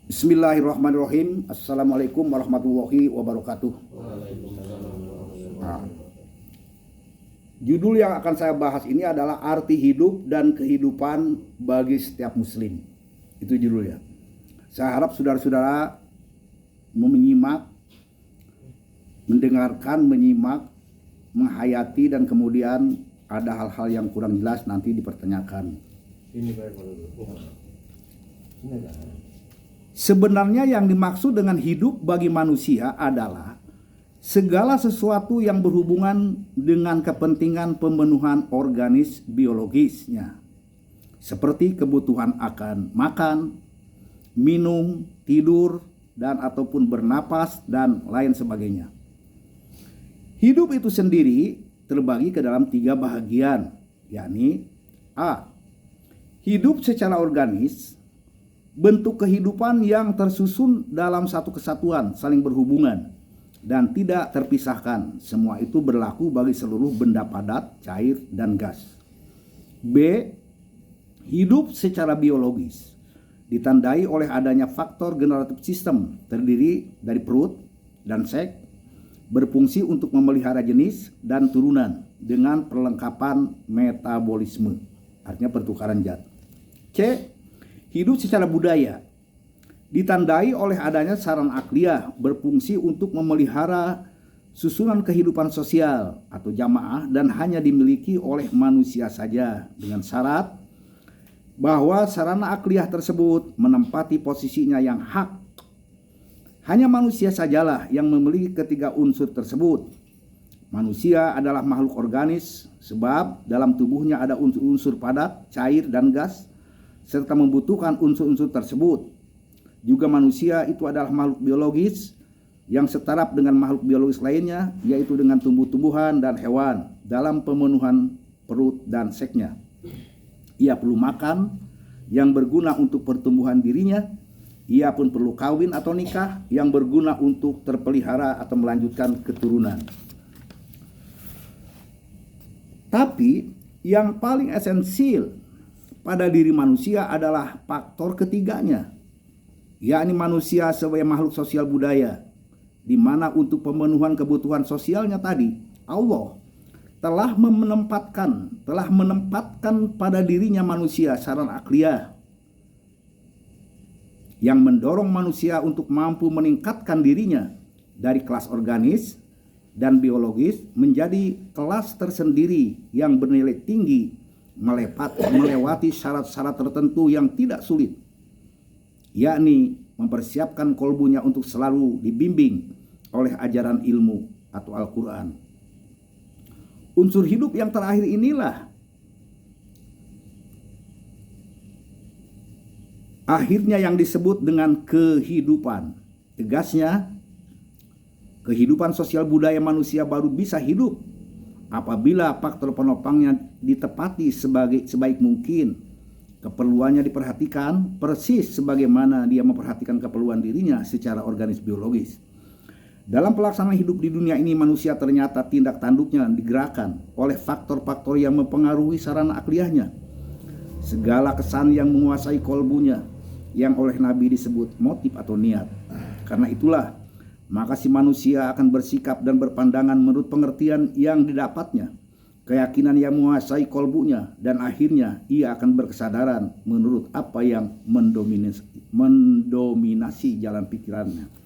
Bismillahirrahmanirrahim. Assalamualaikum warahmatullahi wabarakatuh. Nah, judul yang akan saya bahas ini adalah arti hidup dan kehidupan bagi setiap muslim. Itu judulnya. Saya harap saudara-saudara menyimak, mendengarkan, menyimak, menghayati, dan kemudian ada hal-hal yang kurang jelas nanti dipertanyakan. Sebenarnya yang dimaksud dengan hidup bagi manusia adalah segala sesuatu yang berhubungan dengan kepentingan pemenuhan organis biologisnya, seperti kebutuhan akan makan, minum, tidur, dan ataupun bernapas, dan lain sebagainya. Hidup itu sendiri terbagi ke dalam 3 bahagian, yakni A. Hidup secara organis, bentuk kehidupan yang tersusun dalam satu kesatuan, saling berhubungan, dan tidak terpisahkan. Semua itu berlaku bagi seluruh benda padat, cair, dan gas. B. Hidup secara biologis, ditandai oleh adanya faktor generatif sistem, terdiri dari perut dan seks, berfungsi untuk memelihara jenis dan turunan dengan perlengkapan metabolisme, artinya pertukaran zat. C. Hidup secara budaya, ditandai oleh adanya sarana akliyah, berfungsi untuk memelihara susunan kehidupan sosial atau jamaah dan hanya dimiliki oleh manusia saja, dengan syarat bahwa sarana akliyah tersebut menempati posisinya yang hak. Hanya manusia sajalah yang memiliki ketiga unsur tersebut. Manusia adalah makhluk organis sebab dalam tubuhnya ada unsur-unsur padat, cair, dan gas, serta membutuhkan unsur-unsur tersebut. Juga manusia itu adalah makhluk biologis yang setaraf dengan makhluk biologis lainnya, yaitu dengan tumbuh-tumbuhan dan hewan dalam pemenuhan perut dan seksnya. Ia perlu makan yang berguna untuk pertumbuhan dirinya. Ia pun perlu kawin atau nikah yang berguna untuk terpelihara atau melanjutkan keturunan. Tapi yang paling esensial pada diri manusia adalah faktor ketiganya, yakni manusia sebagai makhluk sosial budaya, di mana untuk pemenuhan kebutuhan sosialnya tadi, Allah telah menempatkan pada dirinya manusia sarana akliyah yang mendorong manusia untuk mampu meningkatkan dirinya dari kelas organis dan biologis menjadi kelas tersendiri yang bernilai tinggi, melewati syarat-syarat tertentu yang tidak sulit, yakni mempersiapkan kolbunya untuk selalu dibimbing oleh ajaran ilmu atau Al-Quran. Unsur hidup yang terakhir inilah akhirnya yang disebut dengan kehidupan. Tegasnya, kehidupan sosial budaya manusia baru bisa hidup apabila faktor penopangnya ditepati sebaik mungkin. Keperluannya diperhatikan persis sebagaimana dia memperhatikan keperluan dirinya secara organis biologis. Dalam pelaksanaan hidup di dunia ini, manusia ternyata tindak tanduknya digerakkan oleh faktor-faktor yang mempengaruhi sarana akliyahnya. Segala kesan yang menguasai kolbunya, yang oleh Nabi disebut motif atau niat. Karena itulah, maka si manusia akan bersikap dan berpandangan menurut pengertian yang didapatnya, keyakinan yang menguasai kolbunya, dan akhirnya ia akan berkesadaran menurut apa yang mendominasi jalan pikirannya.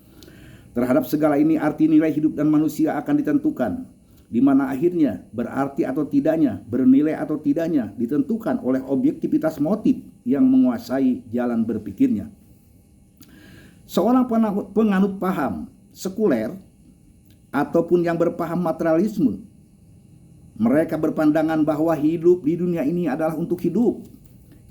Terhadap segala ini, arti nilai hidup dan manusia akan ditentukan, di mana akhirnya berarti atau tidaknya, bernilai atau tidaknya ditentukan oleh objektivitas motif yang menguasai jalan berpikirnya. Seorang penganut paham sekuler ataupun yang berpaham materialisme, mereka berpandangan bahwa hidup di dunia ini adalah untuk hidup,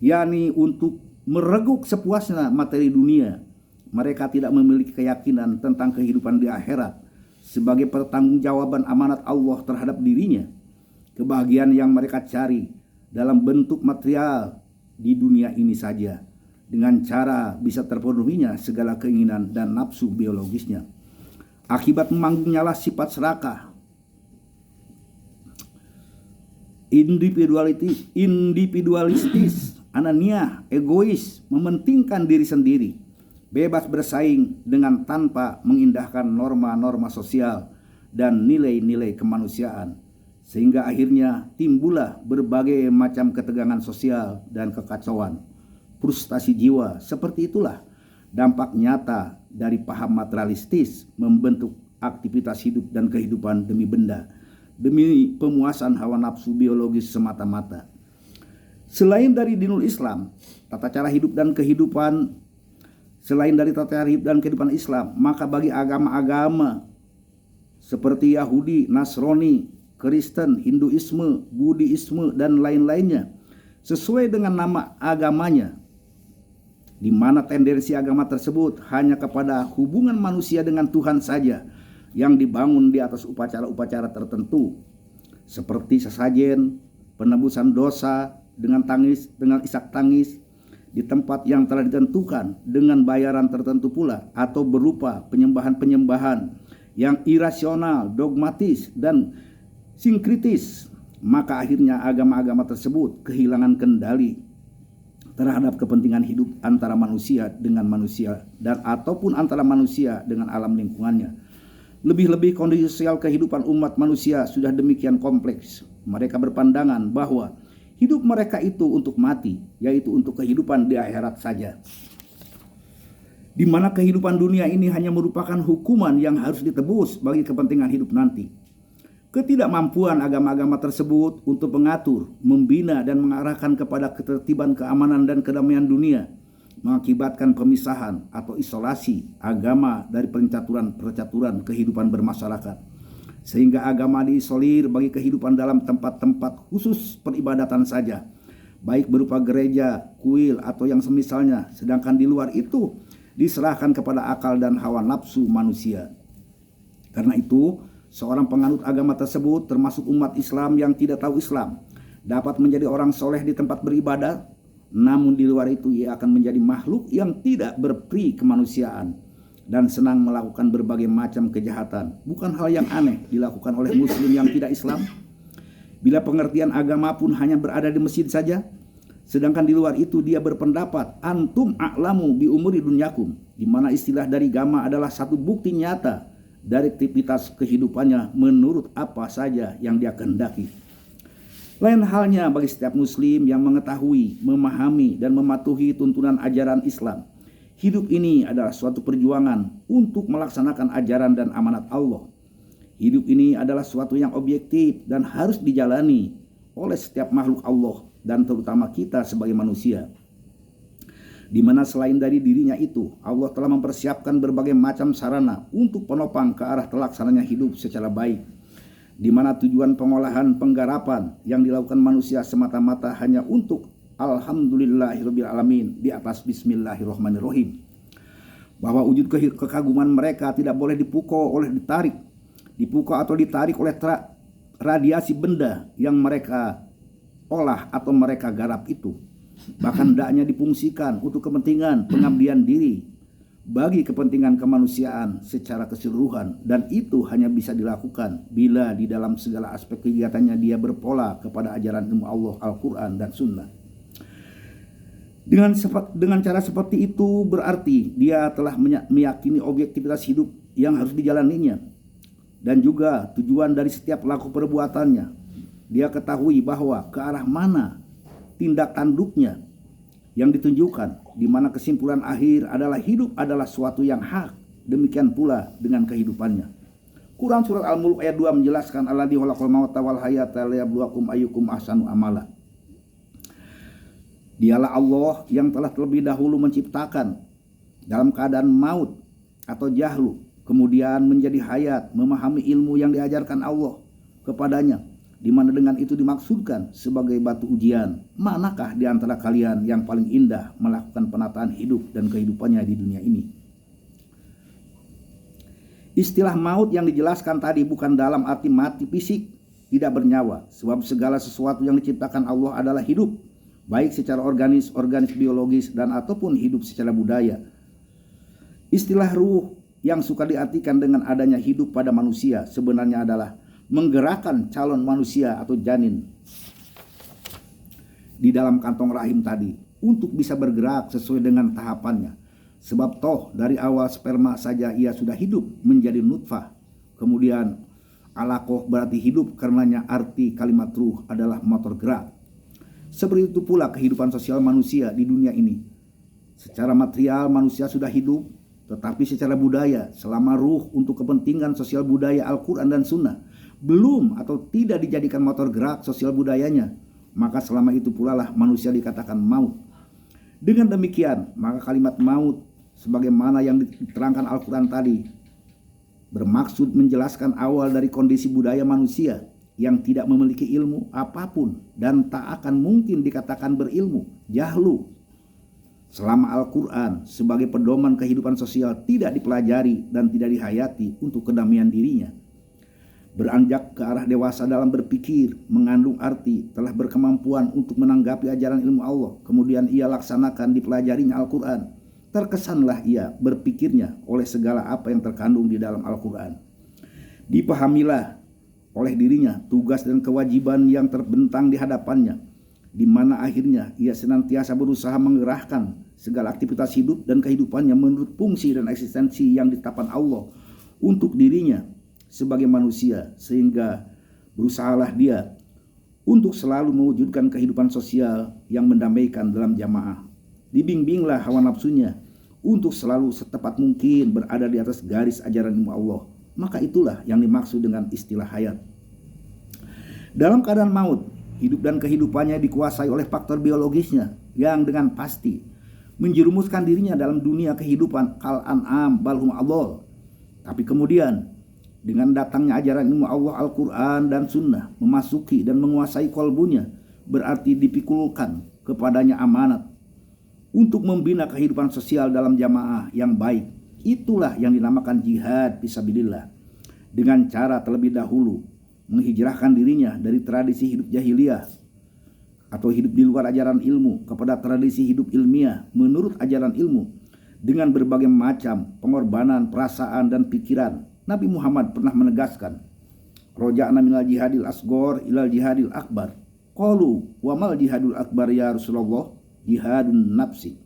yakni untuk mereguk sepuasnya materi dunia. Mereka tidak memiliki keyakinan tentang kehidupan di akhirat sebagai pertanggungjawaban amanat Allah terhadap dirinya. Kebahagiaan yang mereka cari dalam bentuk material di dunia ini saja, dengan cara bisa terpenuhinya segala keinginan dan nafsu biologisnya. Akibat memanggungnya sifat serakah, individualistis, anania, egois, mementingkan diri sendiri, bebas bersaing dengan tanpa mengindahkan norma-norma sosial dan nilai-nilai kemanusiaan, sehingga akhirnya timbullah berbagai macam ketegangan sosial dan kekacauan, frustasi jiwa. Seperti itulah dampak nyata dari paham materialistis membentuk aktivitas hidup dan kehidupan demi benda, demi pemuasan hawa nafsu biologis semata-mata. Selain dari dinul Islam, tata cara hidup dan kehidupan Islam, maka bagi agama-agama seperti Yahudi, Nasrani, Kristen, Hinduisme, Buddhisme, dan lain-lainnya, sesuai dengan nama agamanya, di mana tendensi agama tersebut hanya kepada hubungan manusia dengan Tuhan saja yang dibangun di atas upacara-upacara tertentu, seperti sesajen, penebusan dosa dengan isak tangis di tempat yang telah ditentukan dengan bayaran tertentu pula, atau berupa penyembahan-penyembahan yang irasional, dogmatis, dan sinkritis. Maka akhirnya agama-agama tersebut kehilangan kendali terhadap kepentingan hidup antara manusia dengan manusia, dan ataupun antara manusia dengan alam lingkungannya. Lebih-lebih kondisi sosial kehidupan umat manusia sudah demikian kompleks. Mereka berpandangan bahwa hidup mereka itu untuk mati, yaitu untuk kehidupan di akhirat saja, di mana kehidupan dunia ini hanya merupakan hukuman yang harus ditebus bagi kepentingan hidup nanti. Ketidakmampuan agama-agama tersebut untuk mengatur, membina, dan mengarahkan kepada ketertiban, keamanan, dan kedamaian dunia mengakibatkan pemisahan atau isolasi agama dari percaturan kehidupan bermasyarakat, sehingga agama diisolir bagi kehidupan dalam tempat-tempat khusus peribadatan saja, baik berupa gereja, kuil, atau yang semisalnya, sedangkan di luar itu diserahkan kepada akal dan hawa nafsu manusia. Karena itu, seorang penganut agama tersebut, termasuk umat Islam yang tidak tahu Islam, dapat menjadi orang soleh di tempat beribadah, namun di luar itu ia akan menjadi makhluk yang tidak berperi kemanusiaan dan senang melakukan berbagai macam kejahatan. Bukan hal yang aneh dilakukan oleh muslim yang tidak Islam, bila pengertian agama pun hanya berada di masjid saja, sedangkan di luar itu dia berpendapat antum a'lamu bi umuri dunyakum, di mana istilah dari agama adalah satu bukti nyata dari aktivitas kehidupannya menurut apa saja yang dia kehendaki. Lain halnya bagi setiap muslim yang mengetahui, memahami, dan mematuhi tuntunan ajaran Islam. Hidup ini adalah suatu perjuangan untuk melaksanakan ajaran dan amanat Allah. Hidup ini adalah suatu yang objektif dan harus dijalani oleh setiap makhluk Allah, dan terutama kita sebagai manusia, di mana selain dari dirinya itu, Allah telah mempersiapkan berbagai macam sarana untuk penopang ke arah terlaksananya hidup secara baik, di mana tujuan pengolahan penggarapan yang dilakukan manusia semata-mata hanya untuk alhamdulillahirabbil alamin di atas bismillahirrahmanirrahim, bahwa wujud kekaguman mereka tidak boleh dipukau atau ditarik oleh radiasi benda yang mereka olah atau mereka garap itu. Bahkan hendaknya difungsikan untuk kepentingan pengabdian diri bagi kepentingan kemanusiaan secara keseluruhan, dan itu hanya bisa dilakukan bila di dalam segala aspek kegiatannya dia berpola kepada ajaran ilmu Allah, Al-Quran, dan Sunnah. Dengan cara seperti itu berarti dia telah meyakini objektivitas hidup yang harus dijalaninya, dan juga tujuan dari setiap laku perbuatannya. Dia ketahui bahwa ke arah mana tindak tanduknya yang ditunjukkan, di mana kesimpulan akhir adalah hidup adalah suatu yang hak. Demikian pula dengan kehidupannya. Quran surat Al-Mulk ayat 2 menjelaskan alladzi khalaqal mauta wal hayata liyabluwakum ayyukum ahsanu amala. Dialah Allah yang telah terlebih dahulu menciptakan dalam keadaan maut atau jahlu, kemudian menjadi hayat, memahami ilmu yang diajarkan Allah kepadanya, di mana dengan itu dimaksudkan sebagai batu ujian, manakah di antara kalian yang paling indah melakukan penataan hidup dan kehidupannya di dunia ini. Istilah maut yang dijelaskan tadi bukan dalam arti mati fisik, tidak bernyawa, sebab segala sesuatu yang diciptakan Allah adalah hidup, baik secara organis biologis, dan ataupun hidup secara budaya. Istilah ruh yang suka diartikan dengan adanya hidup pada manusia sebenarnya adalah menggerakkan calon manusia atau janin di dalam kantong rahim tadi untuk bisa bergerak sesuai dengan tahapannya, Sebab toh dari awal sperma saja ia sudah hidup menjadi nutfah. Kemudian alaqah berarti hidup, karenanya arti kalimat ruh adalah motor gerak. Seperti itu pula kehidupan sosial manusia di dunia ini. Secara material manusia sudah hidup, tetapi secara budaya, selama ruh untuk kepentingan sosial budaya Al-Quran dan Sunnah belum atau tidak dijadikan motor gerak sosial budayanya, maka selama itu pula lah manusia dikatakan maut. Dengan demikian, maka kalimat maut sebagaimana yang diterangkan Al-Quran tadi bermaksud menjelaskan awal dari kondisi budaya manusia yang tidak memiliki ilmu apapun dan tak akan mungkin dikatakan berilmu, jahlu. Selama Al-Quran sebagai pedoman kehidupan sosial tidak dipelajari dan tidak dihayati untuk kedamaian dirinya, beranjak ke arah dewasa dalam berpikir, mengandung arti, telah berkemampuan untuk menanggapi ajaran ilmu Allah, kemudian ia laksanakan dipelajarinya Al-Quran, terkesanlah ia berpikirnya oleh segala apa yang terkandung di dalam Al-Quran. Dipahamilah oleh dirinya tugas dan kewajiban yang terbentang di hadapannya, di mana akhirnya ia senantiasa berusaha mengerahkan segala aktivitas hidup dan kehidupannya menurut fungsi dan eksistensi yang ditetapkan Allah untuk dirinya sebagai manusia, sehingga berusahalah dia untuk selalu mewujudkan kehidupan sosial yang mendamaikan dalam jamaah. Dibimbinglah hawa nafsunya untuk selalu setepat mungkin berada di atas garis ajaran ilmu Allah. Maka itulah yang dimaksud dengan istilah hayat. Dalam keadaan maut, hidup dan kehidupannya dikuasai oleh faktor biologisnya yang dengan pasti menjerumuskan dirinya dalam dunia kehidupan kal an'am balhum adol. Tapi kemudian dengan datangnya ajaran ilmu Allah Al-Quran dan Sunnah memasuki dan menguasai kolbunya, berarti dipikulkan kepadanya amanat untuk membina kehidupan sosial dalam jamaah yang baik. Itulah yang dinamakan jihad fisabilillah, dengan cara terlebih dahulu menghijrahkan dirinya dari tradisi hidup jahiliyah atau hidup di luar ajaran ilmu kepada tradisi hidup ilmiah menurut ajaran ilmu dengan berbagai macam pengorbanan perasaan dan pikiran. Nabi Muhammad pernah menegaskan, roja'na minal jihadil asgor ilal jihadil akbar. Qalu wa mal jihadul akbar ya Rasulullah? Jihadun nafsi.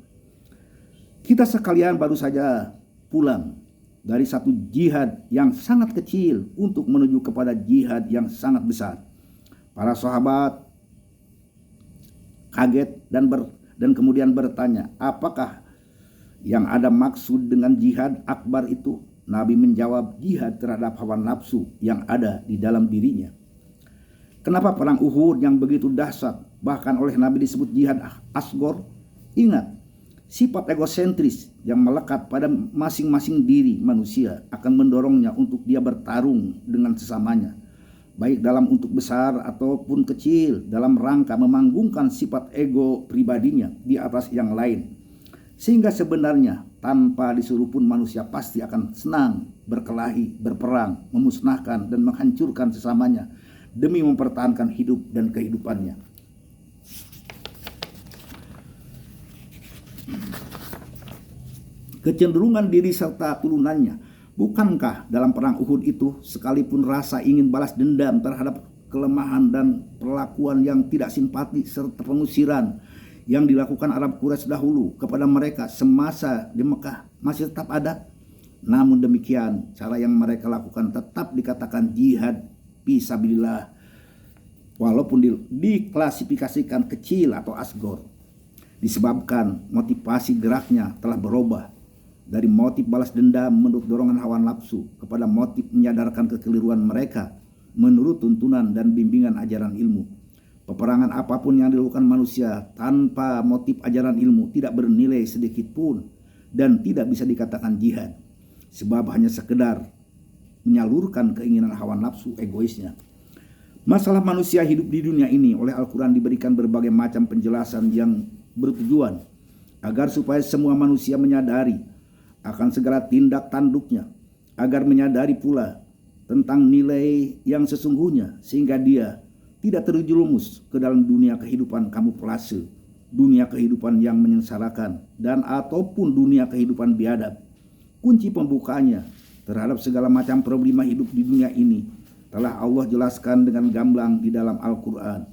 Kita sekalian baru saja pulang dari satu jihad yang sangat kecil untuk menuju kepada jihad yang sangat besar. Para sahabat kaget dan kemudian bertanya, apakah yang ada maksud dengan jihad akbar itu? Nabi menjawab, jihad terhadap hawa nafsu yang ada di dalam dirinya. Kenapa perang Uhud yang begitu dahsyat bahkan oleh Nabi disebut jihad asgor? Ingat, sifat egosentris yang melekat pada masing-masing diri manusia akan mendorongnya untuk dia bertarung dengan sesamanya, baik dalam untuk besar ataupun kecil, dalam rangka memanggungkan sifat ego pribadinya di atas yang lain. Sehingga sebenarnya tanpa disuruh pun manusia pasti akan senang berkelahi, berperang, memusnahkan dan menghancurkan sesamanya demi mempertahankan hidup dan kehidupannya. Kecenderungan diri serta turunannya, bukankah dalam perang Uhud itu sekalipun rasa ingin balas dendam terhadap kelemahan dan perlakuan yang tidak simpati serta pengusiran yang dilakukan Arab Quraisy dahulu kepada mereka semasa di Mekah masih tetap ada? Namun demikian, cara yang mereka lakukan tetap dikatakan jihad fisabilillah, walaupun diklasifikasikan kecil atau asgor, disebabkan motivasi geraknya telah berubah dari motif balas dendam menurut dorongan hawa nafsu kepada motif menyadarkan kekeliruan mereka menurut tuntunan dan bimbingan ajaran ilmu. Peperangan apapun yang dilakukan manusia tanpa motif ajaran ilmu tidak bernilai sedikit pun dan tidak bisa dikatakan jihad, sebab hanya sekedar menyalurkan keinginan hawa nafsu egoisnya. Masalah manusia hidup di dunia ini oleh Al-Quran diberikan berbagai macam penjelasan yang bertujuan agar supaya semua manusia menyadari akan segala tindak tanduknya, agar menyadari pula tentang nilai yang sesungguhnya, sehingga dia tidak terjerumus ke dalam dunia kehidupan kamuflase, dunia kehidupan yang menyengsarakan, dan ataupun dunia kehidupan biadab. Kunci pembukanya terhadap segala macam problema hidup di dunia ini telah Allah jelaskan dengan gamblang di dalam Al-Quran.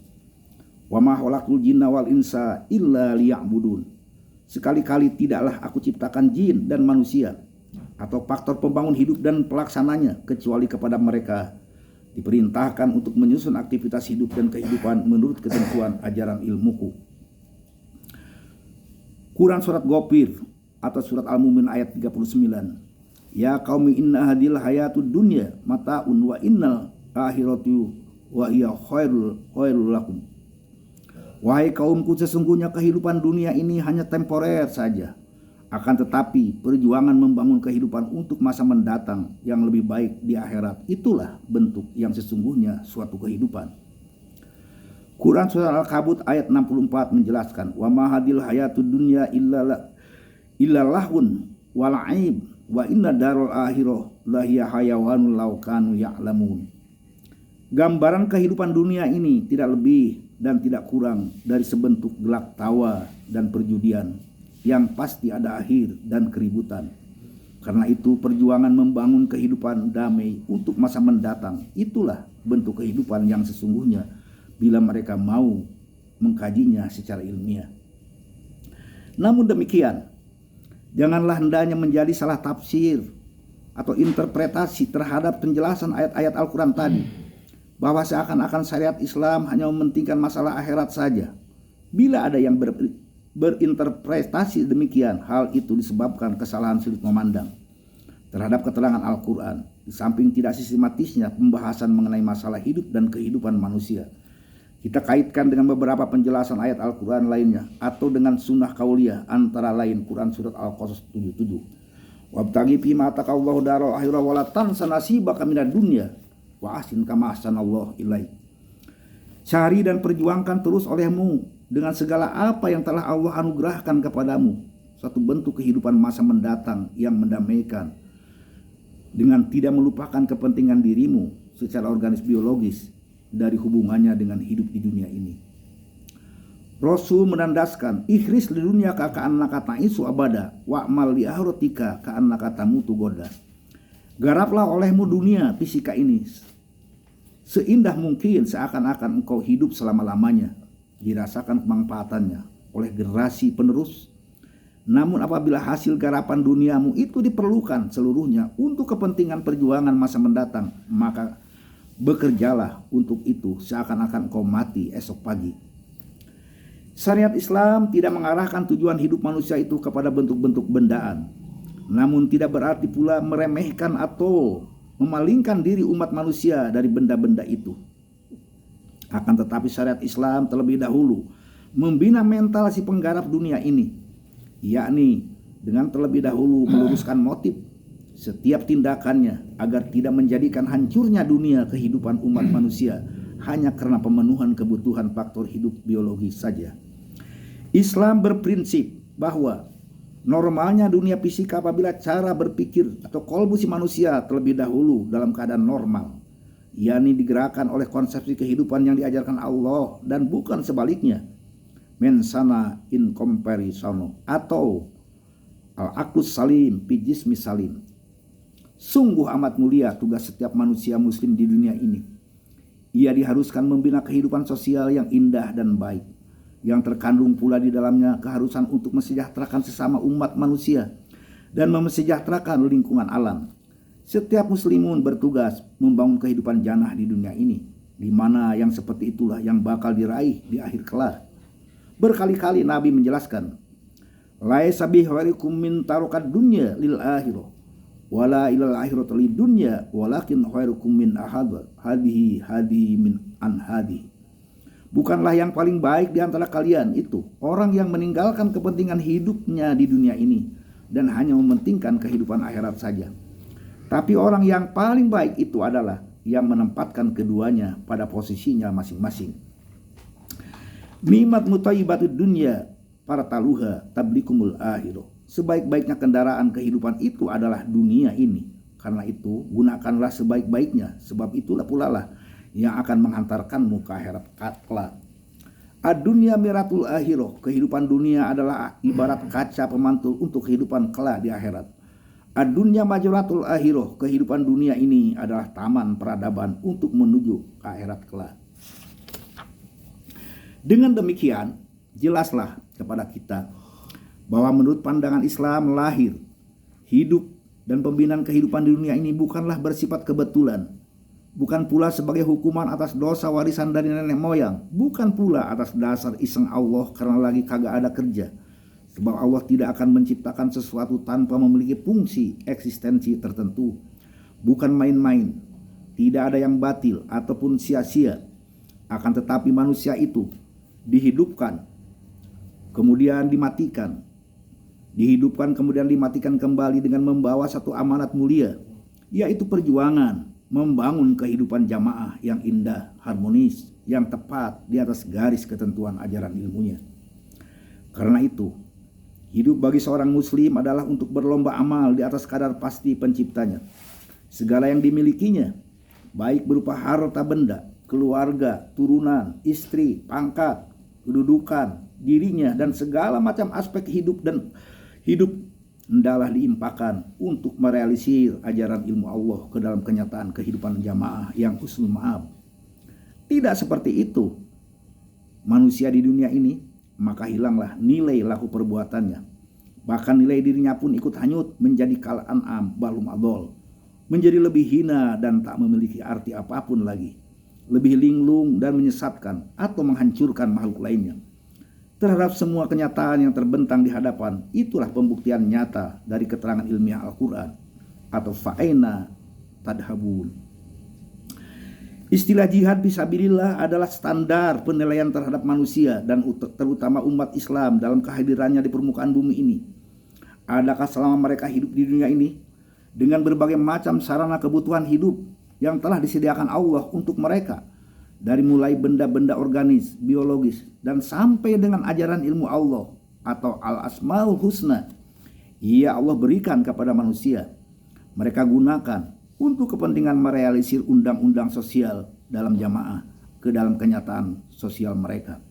Wa ma khalaqtul jinna wal insa illa liya'budun. Sekali-kali tidaklah aku ciptakan jin dan manusia atau faktor pembangun hidup dan pelaksananya kecuali kepada mereka diperintahkan untuk menyusun aktivitas hidup dan kehidupan menurut ketentuan ajaran ilmuku. Quran surat Ghafir atau surat Al-Mu'min ayat 39. Ya qaumi inna hadil hayatud dunya mata'un wa innal akhiratu wa hiya khairul lakum. Wahai kaumku, sesungguhnya kehidupan dunia ini hanya temporer saja. Akan tetapi perjuangan membangun kehidupan untuk masa mendatang yang lebih baik di akhirat, itulah bentuk yang sesungguhnya suatu kehidupan. Quran surah Al-Kabut ayat 64 menjelaskan, wa ma hadil hayatud dunya illa lahun wa la'ib wa inna darul akhirah lahiya hayawanul law kanu ya'lamun. Gambaran kehidupan dunia ini tidak lebih dan tidak kurang dari sebentuk gelak tawa dan perjudian yang pasti ada akhir dan keributan. Karena itu perjuangan membangun kehidupan damai untuk masa mendatang, itulah bentuk kehidupan yang sesungguhnya bila mereka mau mengkajinya secara ilmiah. Namun demikian, janganlah hendaknya menjadi salah tafsir atau interpretasi terhadap penjelasan ayat-ayat Al-Quran tadi, bahwa seakan-akan syariat Islam hanya mementingkan masalah akhirat saja. Bila ada yang berinterpretasi demikian, hal itu disebabkan kesalahan sudut memandang terhadap keterangan Al-Quran, di samping tidak sistematisnya pembahasan mengenai masalah hidup dan kehidupan manusia. Kita kaitkan dengan beberapa penjelasan ayat Al-Quran lainnya atau dengan sunnah kauliyah, antara lain Quran surat Al-Qasas 77. Wabtaghi fima ataqallahu daral akhirah wa la tansa nasibaka minad dunya wa ahsin kama ahsanallahu ilaik. Cari dan perjuangkan terus olehmu dengan segala apa yang telah Allah anugerahkan kepadamu, satu bentuk kehidupan masa mendatang yang mendamaikan, dengan tidak melupakan kepentingan dirimu secara organis biologis dari hubungannya dengan hidup di dunia ini. Rasul menandaskan, ikhris li dunya ka'annaka ta'isu abada wa'mal li akhiratika ka'annaka tamutu goda. Garaplah olehmu dunia fisika ini seindah mungkin, seakan-akan engkau hidup selama-lamanya, dirasakan kemanfaatannya oleh generasi penerus. Namun apabila hasil garapan duniamu itu diperlukan seluruhnya untuk kepentingan perjuangan masa mendatang, maka bekerjalah untuk itu seakan-akan kau mati esok pagi. Syariat Islam tidak mengarahkan tujuan hidup manusia itu kepada bentuk-bentuk bendaan. Namun tidak berarti pula meremehkan atau memalingkan diri umat manusia dari benda-benda itu. Akan tetapi syariat Islam terlebih dahulu membina mental si penggarap dunia ini, yakni dengan terlebih dahulu meluruskan motif setiap tindakannya agar tidak menjadikan hancurnya dunia kehidupan umat manusia hanya karena pemenuhan kebutuhan faktor hidup biologis saja. Islam berprinsip bahwa normalnya dunia fisika apabila cara berpikir atau kolbu si manusia terlebih dahulu dalam keadaan normal, yakni digerakkan oleh konsepsi kehidupan yang diajarkan Allah dan bukan sebaliknya, mensana in comparison atau al-aqlus salim fi jismi salim. Sungguh amat mulia tugas setiap manusia muslim di dunia ini. Ia diharuskan membina kehidupan sosial yang indah dan baik, yang terkandung pula di dalamnya keharusan untuk mensejahterakan sesama umat manusia dan memesejahterakan lingkungan alam. Setiap muslimun bertugas membangun kehidupan jannah di dunia ini, di mana yang seperti itulah yang bakal diraih di akhir kelak. Berkali-kali Nabi menjelaskan, laisa bihawarikum min tarokat dunya lil akhirah wala ilal akhirati lid dunya walakin khairukum min hadihi min an hadi. Bukanlah yang paling baik di antara kalian itu orang yang meninggalkan kepentingan hidupnya di dunia ini dan hanya mementingkan kehidupan akhirat saja. Tapi orang yang paling baik itu adalah yang menempatkan keduanya pada posisinya masing-masing. Nimat mutayyibatud dunya para taluha tablikumul akhirah. Sebaik-baiknya kendaraan kehidupan itu adalah dunia ini. Karena itu gunakanlah sebaik-baiknya, sebab itulah pula lah yang akan menghantarkanmu ke akhirat kelak. Ad-dunya miratul akhirah, kehidupan dunia adalah ibarat kaca pemantul untuk kehidupan kelak di akhirat. Ad-dunya majratul akhirah, kehidupan dunia ini adalah taman peradaban untuk menuju ke akhirat kelak. Dengan demikian, jelaslah kepada kita bahwa menurut pandangan Islam lahir, hidup, dan pembinaan kehidupan di dunia ini bukanlah bersifat kebetulan, bukan pula sebagai hukuman atas dosa warisan dari nenek moyang, bukan pula atas dasar iseng Allah karena lagi kagak ada kerja. Sebab Allah tidak akan menciptakan sesuatu tanpa memiliki fungsi eksistensi tertentu. Bukan main-main, tidak ada yang batil ataupun sia-sia. Akan tetapi manusia itu dihidupkan, kemudian dimatikan. Dihidupkan kemudian dimatikan kembali dengan membawa satu amanat mulia, yaitu perjuangan membangun kehidupan jamaah yang indah, harmonis, yang tepat di atas garis ketentuan ajaran ilmunya. Karena itu, hidup bagi seorang muslim adalah untuk berlomba amal di atas kadar pasti penciptanya. Segala yang dimilikinya, baik berupa harta benda, keluarga, turunan, istri, pangkat, kedudukan, dirinya, dan segala macam aspek hidup hendaklah diimpakan untuk merealisir ajaran ilmu Allah ke dalam kenyataan kehidupan jamaah yang husnul ma'ab. Tidak seperti itu manusia di dunia ini, maka hilanglah nilai laku perbuatannya. Bahkan nilai dirinya pun ikut hanyut menjadi kal an'am balum adol, menjadi lebih hina dan tak memiliki arti apapun lagi, lebih linglung dan menyesatkan atau menghancurkan makhluk lainnya. Terhadap semua kenyataan yang terbentang di hadapan, itulah pembuktian nyata dari keterangan ilmiah Al-Quran atau fa'aina tadhabun. Istilah jihad fisabilillah adalah standar penilaian terhadap manusia dan terutama umat Islam dalam kehadirannya di permukaan bumi ini. Adakah selama mereka hidup di dunia ini dengan berbagai macam sarana kebutuhan hidup yang telah disediakan Allah untuk mereka, dari mulai benda-benda organis, biologis, dan sampai dengan ajaran ilmu Allah atau al-asmaul husna, Allah berikan kepada manusia. Mereka gunakan untuk kepentingan merealisir undang-undang sosial dalam jamaah ke dalam kenyataan sosial mereka.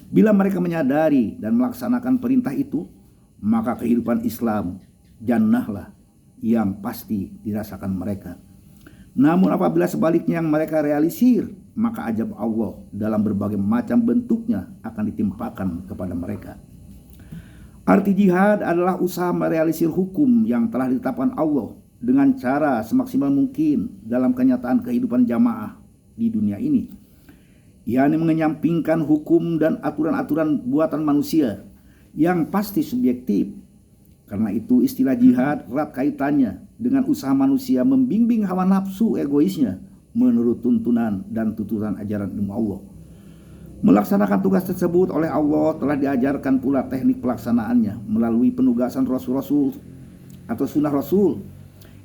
Bila mereka menyadari dan melaksanakan perintah itu, maka kehidupan Islam jannahlah yang pasti dirasakan mereka. Namun apabila sebaliknya yang mereka realisir, maka ajab Allah dalam berbagai macam bentuknya akan ditimpakan kepada mereka. Arti jihad adalah usaha merealisir hukum yang telah ditetapkan Allah dengan cara semaksimal mungkin dalam kenyataan kehidupan jamaah di dunia ini, yakni mengenyampingkan hukum dan aturan-aturan buatan manusia yang pasti subjektif. Karena itu istilah jihad erat kaitannya dengan usaha manusia membimbing hawa nafsu egoisnya menurut tuntunan dan tuturan ajaran ilmu Allah. Melaksanakan tugas tersebut oleh Allah telah diajarkan pula teknik pelaksanaannya melalui penugasan rasul-rasul atau sunnah rasul.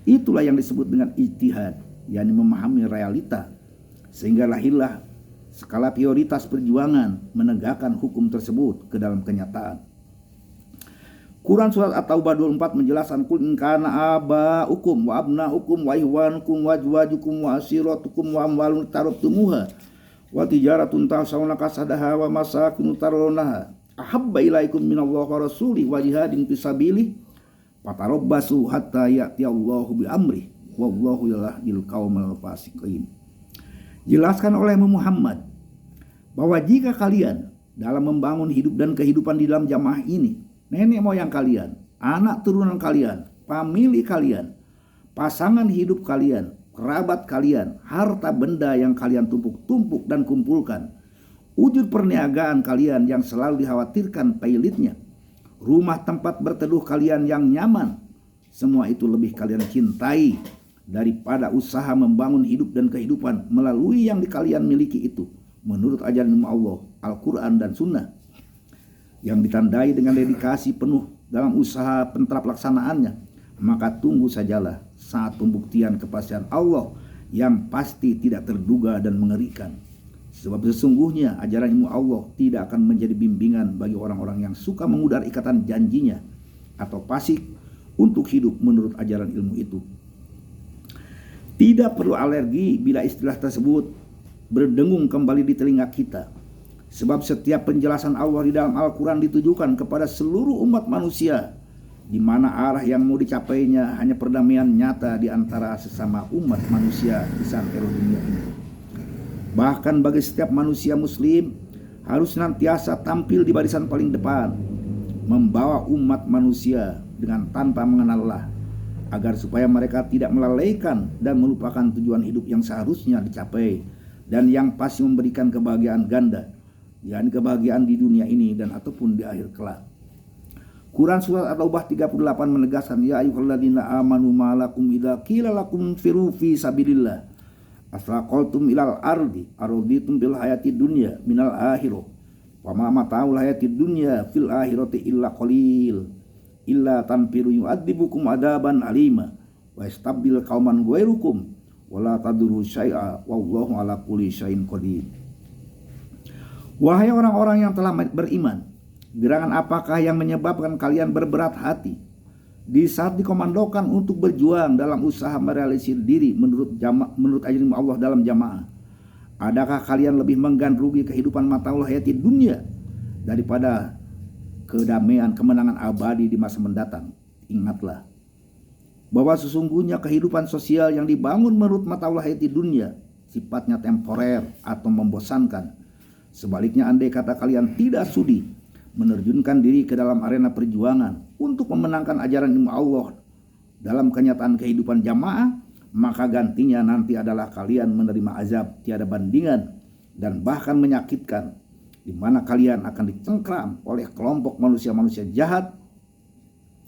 Itulah yang disebut dengan ijtihad, yakni memahami realita, sehingga lahirlah skala prioritas perjuangan menegakkan hukum tersebut ke dalam kenyataan. Quran surat At-Taubah 24 menjelaskan kul in kana aba'ukum wa abna'ukum wa ihwanukum wa azwajukum wa asiratukum wa amwalun tarabtumuha wa tijaratun tahsawna kasadaha wa masakinu tarawnaha ahabba ilaikum minallahi wa rasulih wa jihadin fisabilih fatarabbasu hatta ya'tiyallahu bi amrih wallahu yahdil qaumal fasiqin. Jelaskan oleh Muhammad bahwa jika kalian dalam membangun hidup dan kehidupan di dalam jamaah ini, nenek moyang kalian, anak turunan kalian, famili kalian, pasangan hidup kalian, kerabat kalian, harta benda yang kalian tumpuk-tumpuk dan kumpulkan, wujud perniagaan kalian yang selalu dikhawatirkan pailitnya, rumah tempat berteduh kalian yang nyaman, semua itu lebih kalian cintai daripada usaha membangun hidup dan kehidupan melalui yang kalian miliki itu menurut ajaran Allah, Al-Quran dan Sunnah, yang ditandai dengan dedikasi penuh dalam usaha pelaksanaannya. Maka tunggu sajalah saat pembuktian kepastian Allah yang pasti tidak terduga dan mengerikan. Sebab sesungguhnya ajaran ilmu Allah tidak akan menjadi bimbingan bagi orang-orang yang suka mengudar ikatan janjinya atau fasik untuk hidup menurut ajaran ilmu itu. Tidak perlu alergi bila istilah tersebut berdengung kembali di telinga kita. Sebab setiap penjelasan Allah di dalam Al-Quran ditujukan kepada seluruh umat manusia, di mana arah yang mau dicapainya hanya perdamaian nyata di antara sesama umat manusia di santero dunia ini. Bahkan bagi setiap manusia muslim harus senantiasa tampil di barisan paling depan, membawa umat manusia dengan tanpa mengenal Allah, agar supaya mereka tidak melalaikan dan melupakan tujuan hidup yang seharusnya dicapai dan yang pasti memberikan kebahagiaan ganda, yakni kebahagiaan di dunia ini dan ataupun di akhir kelak. Quran surat At-Taubah 38 menegaskan, ya ayyuhalladzina amanu ma lakum idza qila lakum firu fi sabilillah asraqaltum ilal ardi araditum bil hayati dunya minal akhirah wa ma mata'ul hayati dunya fil akhirati illa qalil illa tanfiru yu'adzibukum adaban alima wa yastabdil qauman ghairukum wala tadurru syai'a wallahu ala kulli syai'in qadir. Wahai orang-orang yang telah beriman, gerangan apakah yang menyebabkan kalian berberat hati di saat dikomandokan untuk berjuang dalam usaha merealisir diri menurut ajaran Allah dalam jamaah? Adakah kalian lebih menggandrungi kehidupan mataul hayati dunia daripada kedamaian kemenangan abadi di masa mendatang? Ingatlah bahwa sesungguhnya kehidupan sosial yang dibangun menurut mataul hayati dunia sifatnya temporer atau membosankan. Sebaliknya, andai kata kalian tidak sudi menerjunkan diri ke dalam arena perjuangan untuk memenangkan ajaran ilmu Allah dalam kenyataan kehidupan jamaah, maka gantinya nanti adalah kalian menerima azab tiada bandingan dan bahkan menyakitkan, di mana kalian akan dicengkram oleh kelompok manusia-manusia jahat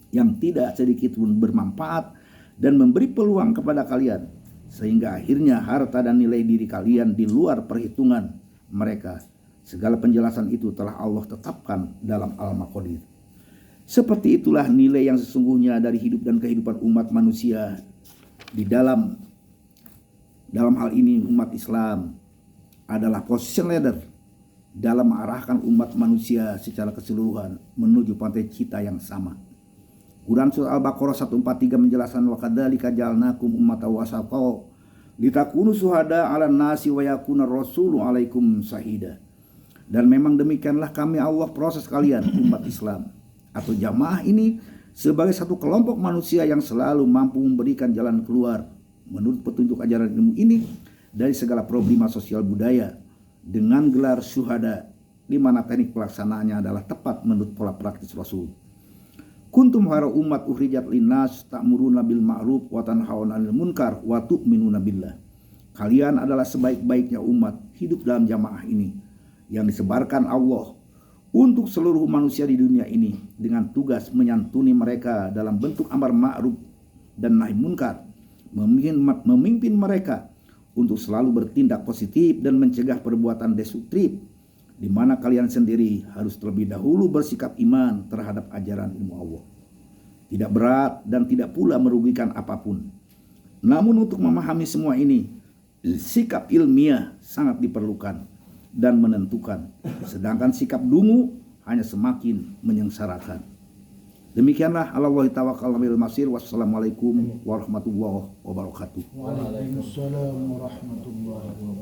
yang tidak sedikit pun bermanfaat dan memberi peluang kepada kalian, sehingga akhirnya harta dan nilai diri kalian di luar perhitungan mereka. Segala penjelasan itu telah Allah tetapkan dalam Al-Maqadir. Seperti itulah nilai yang sesungguhnya dari hidup dan kehidupan umat manusia di dalam hal ini umat Islam adalah position leader dalam mengarahkan umat manusia secara keseluruhan menuju pantai cita yang sama. Quran surah Al-Baqarah 143 menjelaskan, wa kadzalika ja'alnakum ummatan wasata litakunu syuhada 'alan nasi wa yakuna rasulu 'alaikum syahida. Dan memang demikianlah kami Allah proses kalian umat Islam atau jamaah ini sebagai satu kelompok manusia yang selalu mampu memberikan jalan keluar menurut petunjuk ajaran ilmu ini dari segala problema sosial budaya dengan gelar syuhada, di mana teknik pelaksanaannya adalah tepat menurut pola praktis Rasul. Kuntum khairu ummat ukhrijat linnas ta'muruna bil ma'ruf wa tanhauna 'anil munkar wa tu'minuna billah. Kalian adalah sebaik-baiknya umat hidup dalam jamaah ini yang disebarkan Allah untuk seluruh manusia di dunia ini dengan tugas menyantuni mereka dalam bentuk amar ma'ruf dan nahi munkar, memimpin mereka untuk selalu bertindak positif dan mencegah perbuatan destruktif, di mana kalian sendiri harus terlebih dahulu bersikap iman terhadap ajaran ilmu Allah. Tidak berat dan tidak pula merugikan apapun. Namun untuk memahami semua ini, sikap ilmiah sangat diperlukan dan menentukan, sedangkan sikap dungu hanya semakin menyengsarakan. Demikianlah Allahi tawakkalna bil masir. Wassalamualaikum warahmatullahi wabarakatuh. Waalaikumsalam warahmatullahi wabarakatuh.